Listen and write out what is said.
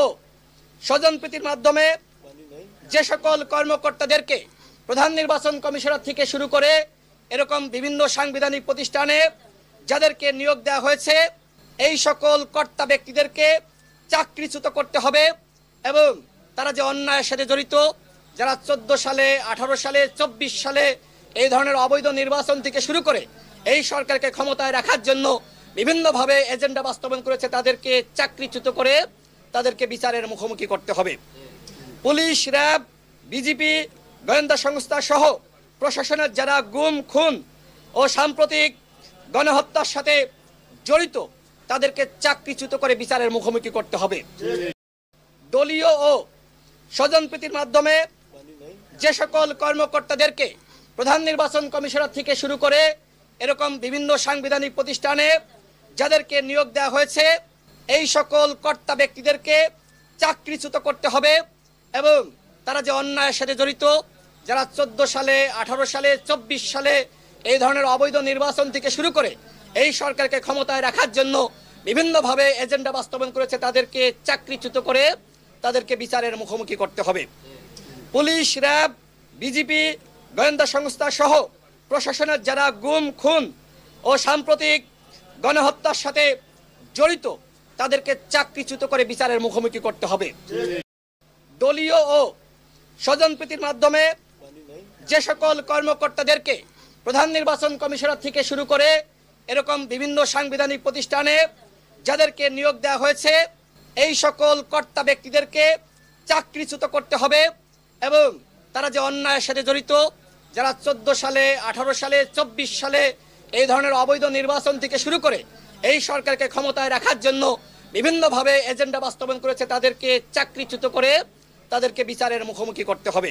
ও স্বজনপ্রীতির মাধ্যমে যে সকল কর্মকর্তাদেরকে প্রধান নির্বাচন কমিশনার থেকে শুরু করে এরকম বিভিন্ন সাংবিধানিক প্রতিষ্ঠানে যাদেরকে নিয়োগ দেওয়া হয়েছে এই সকল কর্তা ব্যক্তিদেরকে চাকরিচ্যুত করতে হবে এবং তারা যে অন্যায়ের সাথে জড়িত, যারা 14 সালে, 18 সালে, 24 সালে এই ধরনের অবৈধ নির্বাচন থেকে শুরু করে এই সরকারকে ক্ষমতায় রাখার জন্য বিভিন্নভাবে এজেন্ডা বাস্তবায়ন করেছে, তাদেরকে চাকরিচ্যুত করে তাদেরকে বিচারের মুখোমুখি করতে হবে। পুলিশ, র্যাব, বিজিবি, গোয়েন্দা সংস্থা সহ প্রশাসনের যারা গুম, খুন ও সাম্প্রতিক গণহত্যার সাথে জড়িত তাদেরকে চাকরিচ্যুত করে বিচারের মুখোমুখি করতে হবে। দলীয় ও স্বজনপ্রীতির মাধ্যমে যে সকল কর্মকর্তাদেরকে প্রধান নির্বাচন কমিশনার থেকে শুরু করে এরকম বিভিন্ন সাংবিধানিক প্রতিষ্ঠানে যাদেরকে নিয়োগ দেওয়া হয়েছে এই সকল কর্তা ব্যক্তিদেরকে চাকরিচ্যুত করতে হবে এবং তারা যে অন্যায়ের সাথে জড়িত, যারা 14 সালে, 18 সালে, 24 সালে এই ধরনের অবৈধ নির্বাচন থেকে শুরু করে এই সরকারকে ক্ষমতায় রাখার জন্য বিভিন্নভাবে এজেন্ডা বাস্তবায়ন করেছে, তাদেরকে চাকরিচ্যুত করে তাদেরকে বিচারের মুখোমুখি করতে হবে। পুলিশ, র্যাব, বিজিবি, গোয়েন্দা সংস্থা সহ প্রশাসনের যারা গুম, খুন ও সাম্প্রতিক গণহত্যার সাথে জড়িত তাদেরকে চাকরিচ্যুত করে বিচারের মুখোমুখি করতে হবে। দলীয় ও স্বজনপ্রীতির মাধ্যমে যে সকল কর্মকর্তাদেরকে প্রধান নির্বাচন কমিশনার থেকে শুরু করে এরকম বিভিন্ন সাংবিধানিক প্রতিষ্ঠানে যাদেরকে নিয়োগ দেওয়া হয়েছে এই সকল কর্তা ব্যক্তিদেরকে চাকরিচ্যুত করতে হবে এবং তারা যে অন্যায়ের সাথে জড়িত, যারা 14 সালে, 18 সালে, 24 সালে এই ধরনের অবৈধ নির্বাচন থেকে শুরু করে এই সরকারকে ক্ষমতায় রাখার জন্য বিভিন্নভাবে এজেন্ডা বাস্তবায়ন করেছে, তাদেরকে চাকরিচ্যুত করে তাদেরকে বিচারের মুখোমুখি করতে হবে।